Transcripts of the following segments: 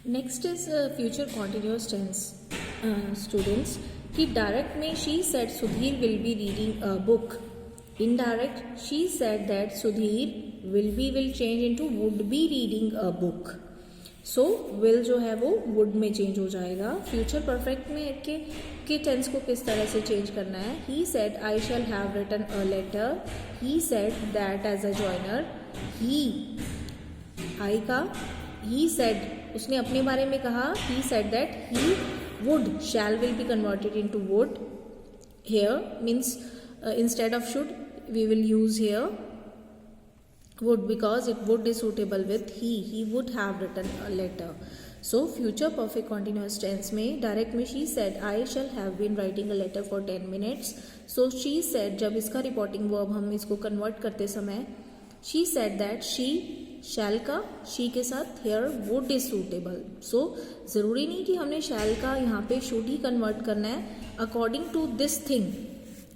Next is future continuous tense students कि direct में she said Sudhir will be reading a book. Indirect she said that Sudhir will change into would be reading a book. So will जो है वो would में change हो जाएगा. Future perfect में के टेंस को किस तरह से चेंज करना है. He said I shall have written a letter. He said that as a joiner. He I का ही सेड उसने अपने बारे में कहा. He said that he would shall will be converted into would. Here means instead of should we will use here would because it would is suitable with he would have written a letter. So future perfect continuous tense में direct में she said I shall have been writing a letter for 10 minutes. So she said जब इसका reporting verb हम इसको convert करते समय she said that she shall का she के साथ here would is suitable. So ज़रूरी नहीं कि हमने shall का यहाँ पे should ही convert करना है. According to this thing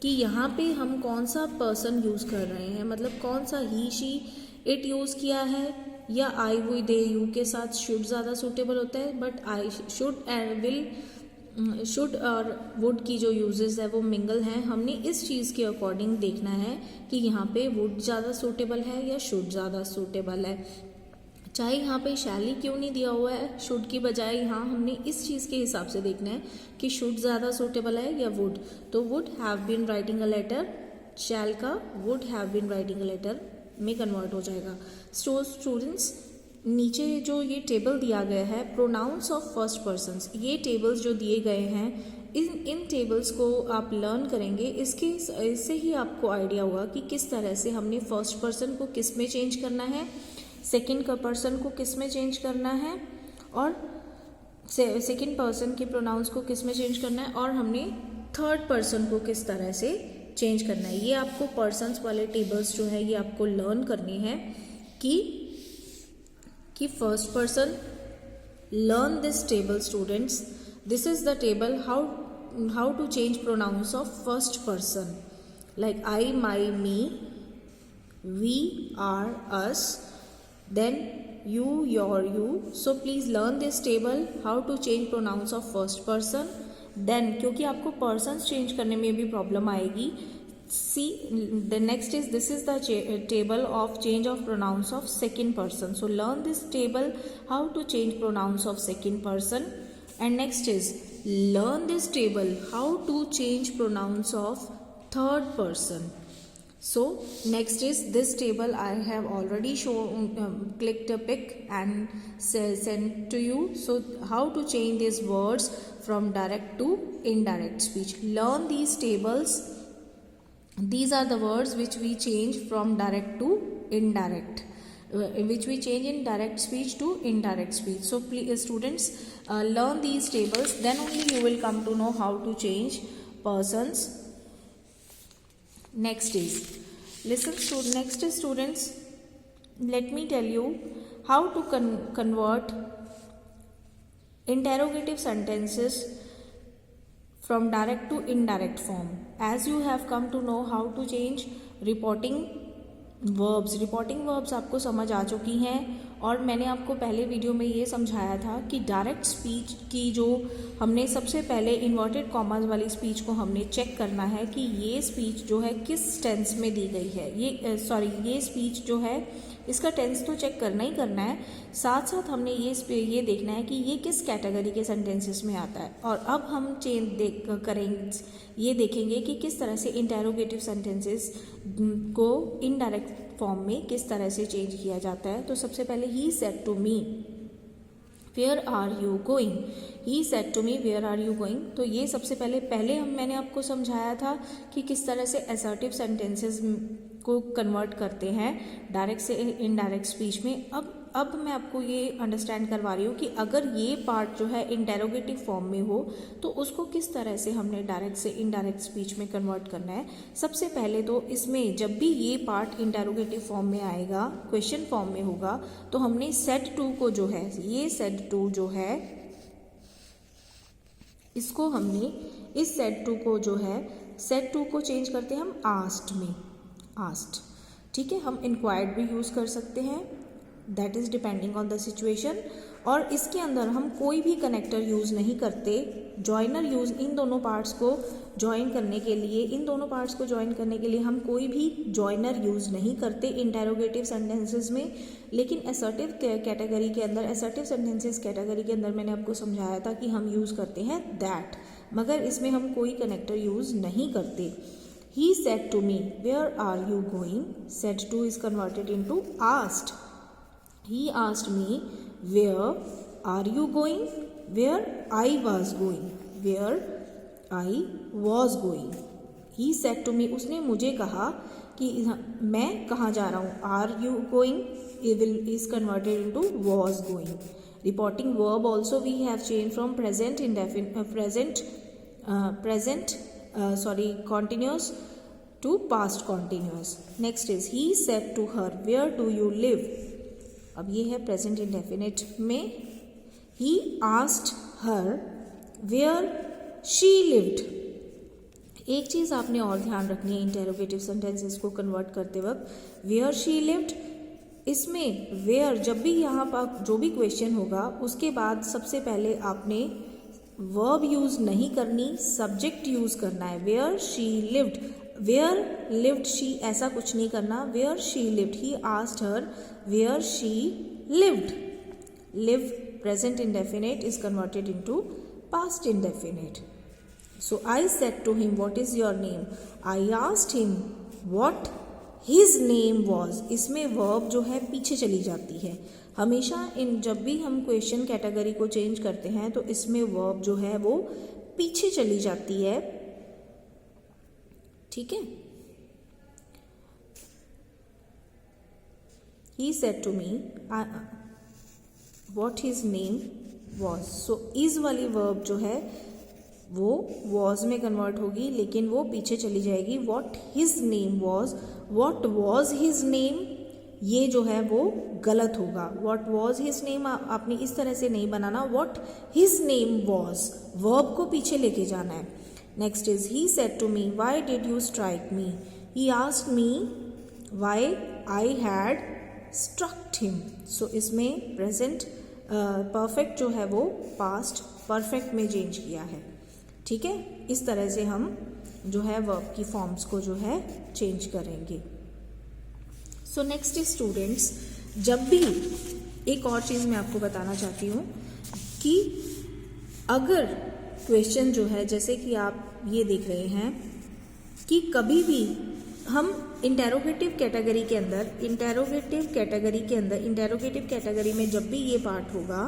कि यहाँ पे हम कौन सा पर्सन यूज़ कर रहे हैं, मतलब कौन सा ही शी इट यूज़ किया है या आई वी दे यू के साथ शुड ज़्यादा सूटेबल होता है. But I should and will should और वुड की जो यूजेस है वो मिंगल हैं. हमने इस चीज़ के अकॉर्डिंग देखना है कि यहाँ पे वुड ज़्यादा सूटेबल है या शुड ज़्यादा सूटेबल है. चाहे यहाँ पे शैली क्यों नहीं दिया हुआ है शुड की बजाय, यहाँ हमने इस चीज़ के हिसाब से देखना है कि शुड ज़्यादा सूटेबल है या वुड. तो would have been writing a letter shall का would have been writing a letter में कन्वर्ट हो जाएगा. सो स्टूडेंट्स नीचे जो ये टेबल दिया गया है प्रोनाउंस ऑफ फर्स्ट पर्सन्स, ये टेबल्स जो दिए गए हैं इन टेबल्स को आप लर्न करेंगे. इससे ही आपको आइडिया होगा कि किस तरह से हमने फर्स्ट पर्सन को किस में चेंज करना है, सेकेंड का पर्सन को किस में चेंज करना है और सेकेंड पर्सन के प्रोनाउंस को किस में चेंज करना है और हमने थर्ड पर्सन को किस तरह से चेंज करना है. ये आपको पर्सन्स वाले टेबल्स जो है ये आपको लर्न करनी है कि first person. Learn this table students. This is the table how to change pronouns of first person like I my me we are us. Then you, your, you. So please learn this table how to change pronouns of first person. Then क्योंकि आपको persons change करने में भी problem आएगी. See the next is this is the table of change of pronouns of second person. So learn this table how to change pronouns of second person. And next is learn this table how to change pronouns of third person. So next is this table I have already clicked a pic and sent to you. So how to change these words from direct to indirect speech. Learn these tables. These are the words which we change from direct to indirect, which we change in direct speech to indirect speech. So please students learn these tables, then only you will come to know how to change persons. Next is next is students, let me tell you how to convert interrogative sentences from direct to indirect form. As you have come to know how to change reporting verbs आपको समझ आ चुकी हैं और मैंने आपको पहले video में ये समझाया था कि डायरेक्ट स्पीच की जो हमने सबसे पहले इन्वर्टेड कॉमास वाली स्पीच को हमने चेक करना है कि ये स्पीच जो है किस टेंस में दी गई है. ये स्पीच जो है इसका टेंस तो चेक करना ही करना है, साथ साथ हमने ये देखना है कि ये किस कैटेगरी के सेंटेंसेस में आता है. और अब हम ये देखेंगे कि किस तरह से इंटेरोगेटिव सेंटेंसेस को इनडायरेक्ट फॉर्म में किस तरह से चेंज किया जाता है. तो सबसे पहले he said to me where are you going. He said to me where are you going. तो ये सबसे पहले मैंने आपको समझाया था कि किस तरह से असर्टिव सेंटेंसेस को कन्वर्ट करते हैं डायरेक्ट से इनडायरेक्ट स्पीच में. अब मैं आपको ये अंडरस्टैंड करवा रही हूँ कि अगर ये पार्ट जो है इंटेरोगेटिव फॉर्म में हो तो उसको किस तरह से हमने डायरेक्ट से इनडायरेक्ट स्पीच में कन्वर्ट करना है. सबसे पहले तो इसमें जब भी ये पार्ट इंटेरोगेटिव फॉर्म में आएगा, क्वेश्चन फॉर्म में होगा, तो हमने सेड टू को जो है, ये सेड टू जो है इसको हमने इस सेड टू को जो है सेड टू को चेंज करते हैं हम आस्क्ड में. आस्क्ड, ठीक है. हम इंक्वायर्ड भी यूज़ कर सकते हैं, that is depending on the situation. और इसके अंदर हम कोई भी कनेक्टर यूज़ नहीं करते, जॉइनर यूज़ इन दोनों पार्ट्स को ज्वाइन करने के लिए हम कोई भी जॉइनर यूज़ नहीं करते इंटेरोगेटिव सेंटेंसेस में। लेकिन असर्टिव कैटेगरी के अंदर, असर्टिव सेंटेंसेस कैटेगरी के अंदर मैंने आपको समझाया था कि हम यूज़ करते हैं दैट, मगर इसमें हम कोई कनेक्टर यूज़ नहीं करते। He said to me, where are you going? Said to is converted into asked. He asked me, where are you going? Where I was going. Where I was going. He said to me, उसने मुझे कहा कि मैं कहाँ जा रहा हूँ. Are you going? Is converted into was going. Reporting verb also we have changed from continuous to past continuous. Next is he said to her, where do you live? अब ये है present indefinite में he asked her where she lived. एक चीज़ आपने और ध्यान रखनी है इंटेरोगेटिव सेंटेंसेस को कन्वर्ट करते वक्त, where she lived, इसमें where जब भी यहाँ पर जो भी क्वेश्चन होगा उसके बाद सबसे पहले आपने वर्ब यूज़ नहीं करनी, सब्जेक्ट यूज़ करना है। Where she lived, where lived she ऐसा कुछ नहीं करना, where she lived, he asked her where she lived. Live present indefinite is converted into past indefinite. So I said to him what is your name, I asked him what his name was. इसमें verb जो है पीछे चली जाती है हमेशा। जब भी हम क्वेश्चन कैटेगरी को चेंज करते हैं तो इसमें वर्ब जो है वो पीछे चली जाती है, ठीक है। He said to me what his name was. So is वाली वर्ब जो है वो was में कन्वर्ट होगी, लेकिन वो पीछे चली जाएगी। What his name was, what was his name, ये जो है वो गलत होगा। What was his name आपने इस तरह से नहीं बनाना, what his name was, verb को पीछे लेके जाना है। Next is he said to me, why did you strike me? He asked me why I had struck him. So इसमें प्रेजेंट परफेक्ट जो है वो पास्ट परफेक्ट में चेंज किया है, ठीक है। इस तरह से हम जो है वर्ब की फॉर्म्स को जो है चेंज करेंगे। सो नेक्स्ट स्टूडेंट्स, जब भी एक और चीज़ मैं आपको बताना चाहती हूँ कि अगर क्वेश्चन जो है, जैसे कि आप ये देख रहे हैं कि कभी भी हम इंटेरोगेटिव कैटेगरी के अंदर इंटेरोगेटिव कैटेगरी में जब भी ये पार्ट होगा